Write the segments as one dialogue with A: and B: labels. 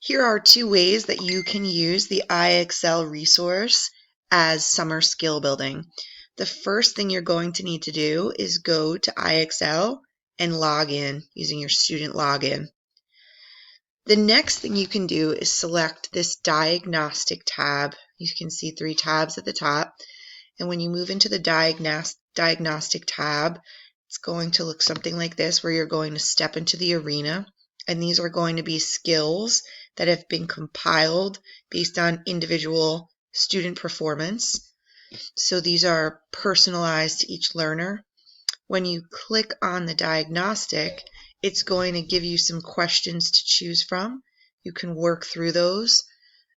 A: Here are two ways that you can use the IXL resource as summer skill building. The first thing you're going to need to do is go to IXL and log in using your student login. The next thing you can do is select this Diagnostic tab. You can see 3 tabs at the top. And when you move into the Diagnostic tab, it's going to look something like this, where you're going to step into the arena. And these are going to be skills that have been compiled based on individual student performance. So these are personalized to each learner. When you click on the diagnostic, it's going to give you some questions to choose from. You can work through those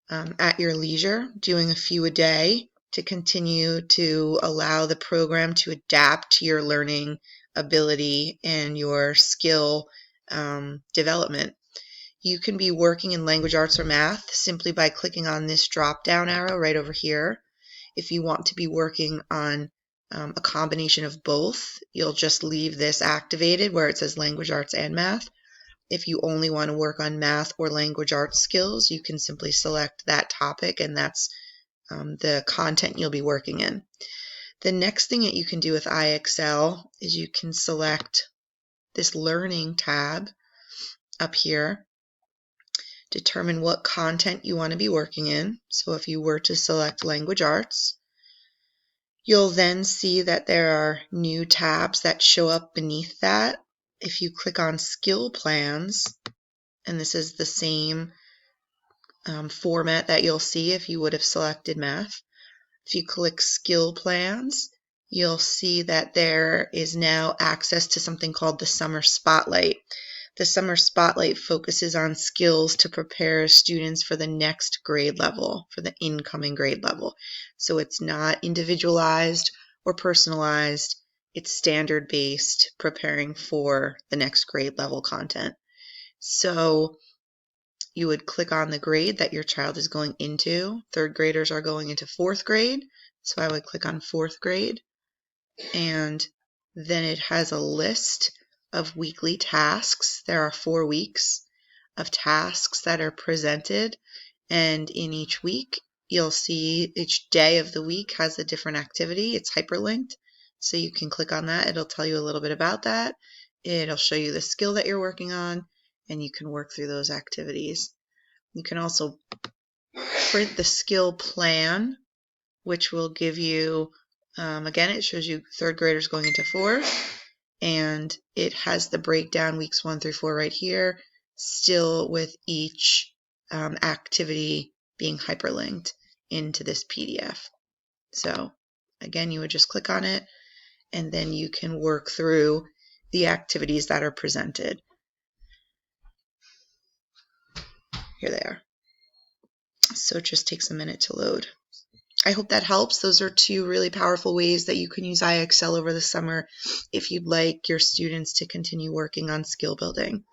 A: at your leisure, doing a few a day to continue to allow the program to adapt to your learning ability and your skill development. You can be working in language arts or math simply by clicking on this drop down arrow right over here. If you want to be working on a combination of both, you'll just leave this activated where it says language arts and math. If you only want to work on math or language arts skills, you can simply select that topic, and that's the content you'll be working in. The next thing that you can do with IXL is you can select this Learning tab up here, determine what content you want to be working in. So if you were to select language arts, you'll then see that there are new tabs that show up beneath that. If you click on skill plans, and this is the same format that you'll see if you would have selected math. If you click skill plans, you'll see that there is now access to something called the Summer Spotlight. The Summer Spotlight focuses on skills to prepare students for the next grade level, for the incoming grade level. So it's not individualized or personalized, it's standard based, preparing for the next grade level content. So you would click on the grade that your child is going into. Third graders are going into fourth grade, so I would click on fourth grade, and then it has a list of weekly tasks. There are 4 weeks of tasks that are presented, and in each week you'll see each day of the week has a different activity. It's hyperlinked, so you can click on that. It'll tell you a little bit about that. It'll show you the skill that you're working on, and you can work through those activities. You can also print the skill plan, which will give you, again, it shows you third graders going into fourth, and it has the breakdown weeks 1 through 4 right here, still with each activity being hyperlinked into this PDF. So again, you would just click on it, and then you can work through the activities that are presented. Here they are. So it just takes a minute to load. I hope that helps. Those are 2 really powerful ways that you can use IXL over the summer if you'd like your students to continue working on skill building.